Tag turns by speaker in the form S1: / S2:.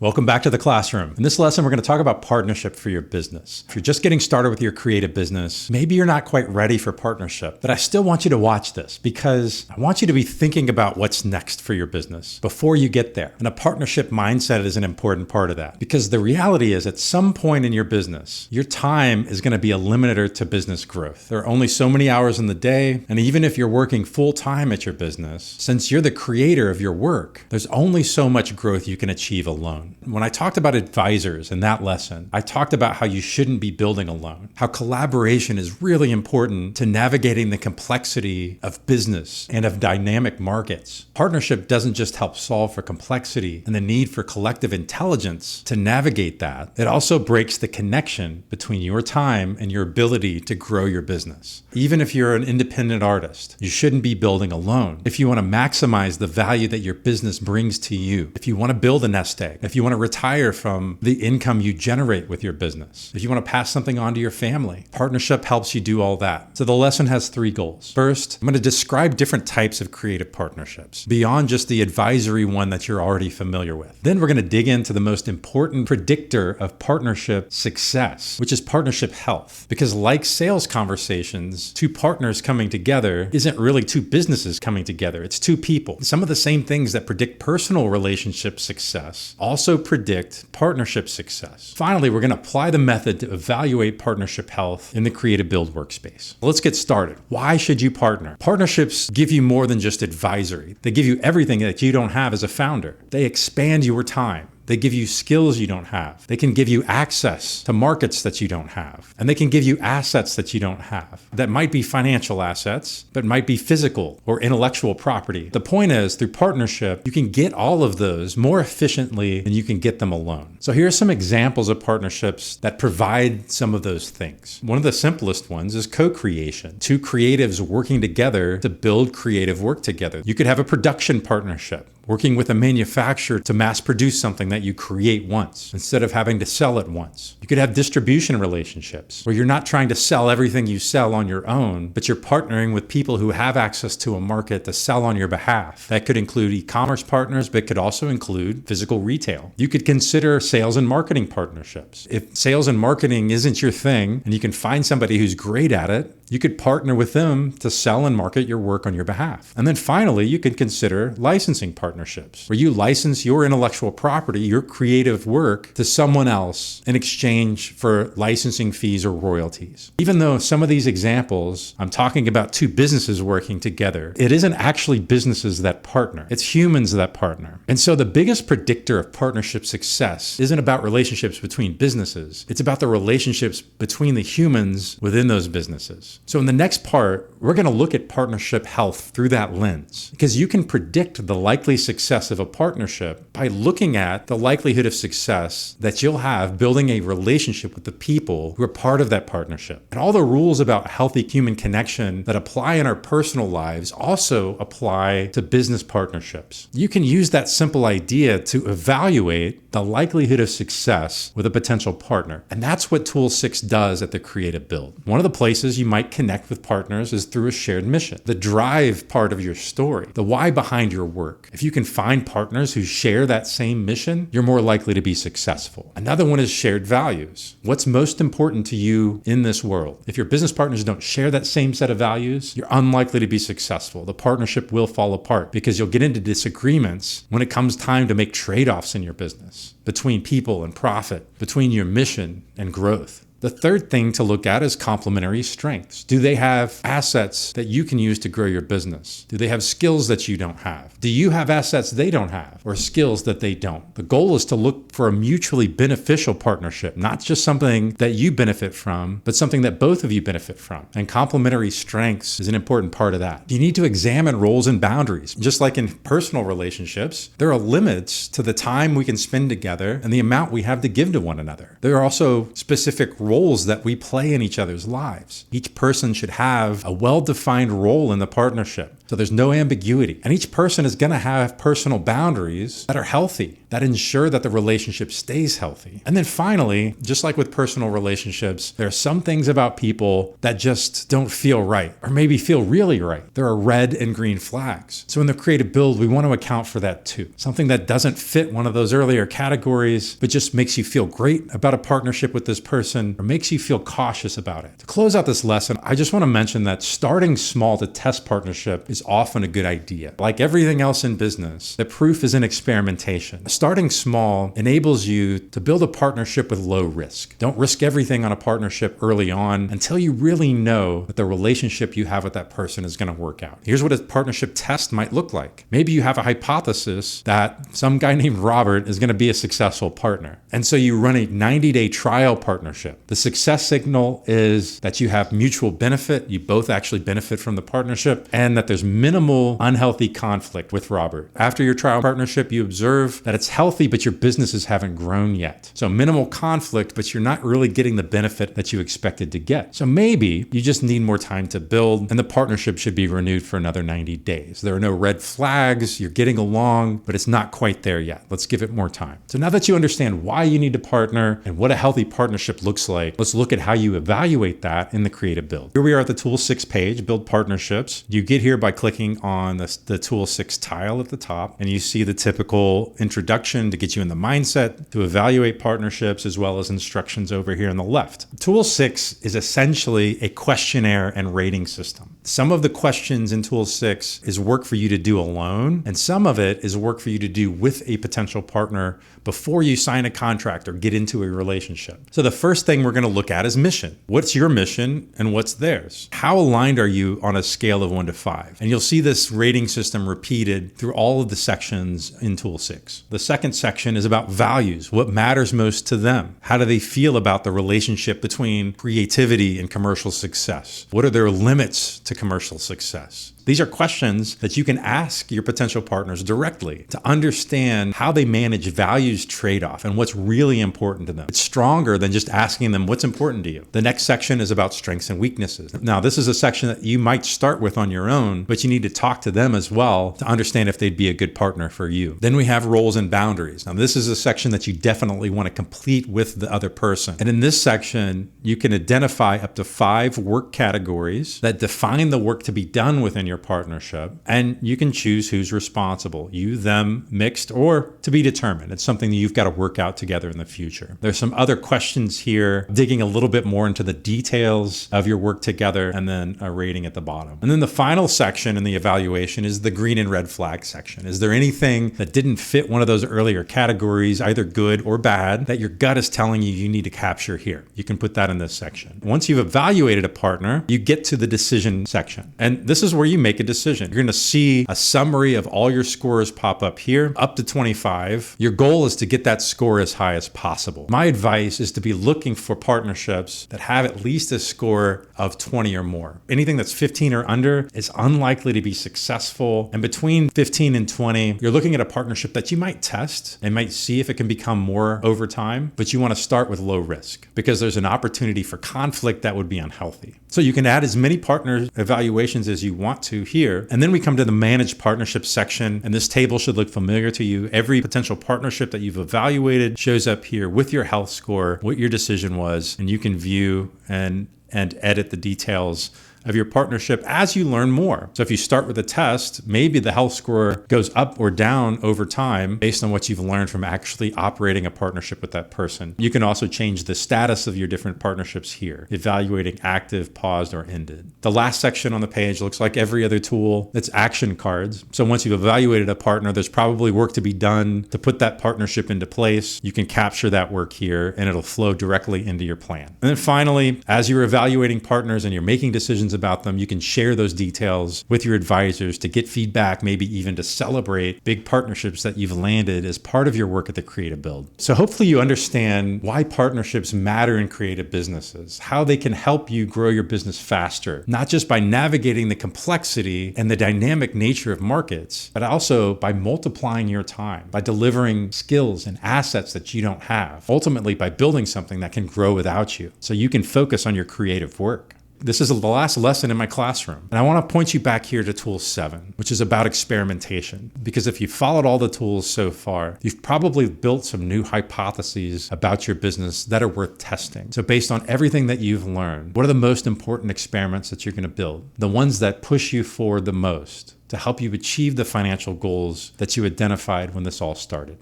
S1: Welcome back to the classroom. In this lesson, we're going to talk about partnership for your business. If you're just getting started with your creative business, maybe you're not quite ready for partnership, but I still want you to watch this because I want you to be thinking about what's next for your business before you get there. And a partnership mindset is an important part of that because the reality is at some point in your business, your time is going to be a limiter to business growth. There are only so many hours in the day. And even if you're working full time at your business, since you're the creator of your work, there's only so much growth you can achieve alone. When I talked about advisors in that lesson, I talked about how you shouldn't be building alone, how collaboration is really important to navigating the complexity of business and of dynamic markets. Partnership doesn't just help solve for complexity and the need for collective intelligence to navigate that. It also breaks the connection between your time and your ability to grow your business. Even if you're an independent artist, you shouldn't be building alone. If you want to maximize the value that your business brings to you, if you want to build a nest egg, if you want to retire from the income you generate with your business, if you want to pass something on to your family, partnership helps you do all that. So the lesson has 3 goals. First, I'm going to describe different types of creative partnerships beyond just the advisory one that you're already familiar with. Then we're going to dig into the most important predictor of partnership success, which is partnership health. Because like sales conversations, 2 partners coming together isn't really 2 businesses coming together. It's 2 people. Some of the same things that predict personal relationship success also predict partnership success. Finally, we're going to apply the method to evaluate partnership health in the Creative Build workspace. Let's get started. Why should you partner? Partnerships give you more than just advisory. They give you everything that you don't have as a founder. They expand your time. They give you skills you don't have. They can give you access to markets that you don't have. And they can give you assets that you don't have. That might be financial assets, but might be physical or intellectual property. The point is, through partnership, you can get all of those more efficiently than you can get them alone. So here are some examples of partnerships that provide some of those things. One of the simplest ones is co-creation. 2 creatives working together to build creative work together. You could have a production partnership, working with a manufacturer to mass produce something that you create once instead of having to sell it once. You could have distribution relationships where you're not trying to sell everything you sell on your own, but you're partnering with people who have access to a market to sell on your behalf. That could include e-commerce partners, but could also include physical retail. You could consider sales and marketing partnerships. If sales and marketing isn't your thing and you can find somebody who's great at it, you could partner with them to sell and market your work on your behalf. And then finally, you could consider licensing partnerships, where you license your intellectual property, your creative work, to someone else in exchange for licensing fees or royalties. Even though some of these examples, I'm talking about 2 businesses working together, it isn't actually businesses that partner. It's humans that partner. And so the biggest predictor of partnership success isn't about relationships between businesses. It's about the relationships between the humans within those businesses. So in the next part, we're going to look at partnership health through that lens, because you can predict the likely success of a partnership by looking at the likelihood of success that you'll have building a relationship with the people who are part of that partnership. And all the rules about healthy human connection that apply in our personal lives also apply to business partnerships. You can use that simple idea to evaluate the likelihood of success with a potential partner. And that's what Tool 6 does at the Creative Build. One of the places you might connect with partners is through a shared mission, the drive part of your story, the why behind your work. If you can find partners who share that same mission, you're more likely to be successful. Another one is shared values. What's most important to you in this world? If your business partners don't share that same set of values, you're unlikely to be successful. The partnership will fall apart because you'll get into disagreements when it comes time to make trade-offs in your business between people and profit, between your mission and growth. The third thing to look at is complementary strengths. Do they have assets that you can use to grow your business? Do they have skills that you don't have? Do you have assets they don't have or skills that they don't? The goal is to look for a mutually beneficial partnership, not just something that you benefit from, but something that both of you benefit from. And complementary strengths is an important part of that. You need to examine roles and boundaries. Just like in personal relationships, there are limits to the time we can spend together and the amount we have to give to one another. There are also specific roles that we play in each other's lives. Each person should have a well-defined role in the partnership. So there's no ambiguity. And each person is going to have personal boundaries that are healthy, that ensure that the relationship stays healthy. And then finally, just like with personal relationships, there are some things about people that just don't feel right, or maybe feel really right. There are red and green flags. So in the creative build, we want to account for that too. Something that doesn't fit one of those earlier categories, but just makes you feel great about a partnership with this person, or makes you feel cautious about it. To close out this lesson, I just want to mention that starting small to test partnership is often a good idea. Like everything else in business, the proof is in experimentation. Starting small enables you to build a partnership with low risk. Don't risk everything on a partnership early on until you really know that the relationship you have with that person is going to work out. Here's what a partnership test might look like. Maybe you have a hypothesis that some guy named Robert is going to be a successful partner. And so you run a 90-day trial partnership. The success signal is that you have mutual benefit. You both actually benefit from the partnership, and that there's minimal unhealthy conflict with Robert. After your trial partnership, you observe that it's healthy, but your businesses haven't grown yet. So minimal conflict, but you're not really getting the benefit that you expected to get. So maybe you just need more time to build, and the partnership should be renewed for another 90 days. There are no red flags. You're getting along, but it's not quite there yet. Let's give it more time. So now that you understand why you need to partner and what a healthy partnership looks like, let's look at how you evaluate that in the creative build. Here we are at the Tool 6 page, Build Partnerships. You get here by clicking on the Tool 6 tile at the top, and you see the typical introduction to get you in the mindset to evaluate partnerships, as well as instructions over here on the left. Tool 6 is essentially a questionnaire and rating system. Some of the questions in Tool 6 is work for you to do alone, and some of it is work for you to do with a potential partner before you sign a contract or get into a relationship. So the first thing we're going to look at is mission. What's your mission and what's theirs? How aligned are you on a scale of 1 to 5? And you'll see this rating system repeated through all of the sections in Tool 6. The second section is about values. What matters most to them? How do they feel about the relationship between creativity and commercial success? What are their limits to commercial success? These are questions that you can ask your potential partners directly to understand how they manage values trade-off and what's really important to them. It's stronger than just asking them what's important to you. The next section is about strengths and weaknesses. Now, this is a section that you might start with on your own, but you need to talk to them as well to understand if they'd be a good partner for you. Then we have roles and boundaries. Now, this is a section that you definitely want to complete with the other person. And in this section, you can identify up to 5 work categories that define the work to be done within your partnership, and you can choose who's responsible, you, them, mixed, or to be determined. It's something that you've got to work out together in the future. There's some other questions here, digging a little bit more into the details of your work together, and then a rating at the bottom. And then the final section in the evaluation is the green and red flag section. Is there anything that didn't fit one of those earlier categories, either good or bad, that your gut is telling you need to capture here? You can put that in this section. Once you've evaluated a partner, you get to the decision section. And this is where you make a decision. You're going to see a summary of all your scores pop up here, up to 25. Your goal is to get that score as high as possible. My advice is to be looking for partnerships that have at least a score of 20 or more. Anything that's 15 or under is unlikely to be successful. And between 15 and 20, you're looking at a partnership that you might test and might see if it can become more over time, but you want to start with low risk because there's an opportunity for conflict that would be unhealthy. So you can add as many partner evaluations as you want to here. And then we come to the managed partnerships section, and this table should look familiar to you. Every potential partnership that you've evaluated shows up here with your health score, what your decision was, and you can view and edit the details of your partnership as you learn more. So if you start with a test, maybe the health score goes up or down over time based on what you've learned from actually operating a partnership with that person. You can also change the status of your different partnerships here, evaluating active, paused, or ended. The last section on the page looks like every other tool. It's action cards. So once you've evaluated a partner, there's probably work to be done to put that partnership into place. You can capture that work here and it'll flow directly into your plan. And then finally, as you're evaluating partners and you're making decisions about them, you can share those details with your advisors to get feedback, maybe even to celebrate big partnerships that you've landed as part of your work at the Creative Build. So hopefully you understand why partnerships matter in creative businesses, how they can help you grow your business faster, not just by navigating the complexity and the dynamic nature of markets, but also by multiplying your time, by delivering skills and assets that you don't have, ultimately by building something that can grow without you, so you can focus on your creative work. This is the last lesson in my classroom. And I want to point you back here to tool 7, which is about experimentation. Because if you've followed all the tools so far, you've probably built some new hypotheses about your business that are worth testing. So based on everything that you've learned, what are the most important experiments that you're going to build? The ones that push you forward the most to help you achieve the financial goals that you identified when this all started.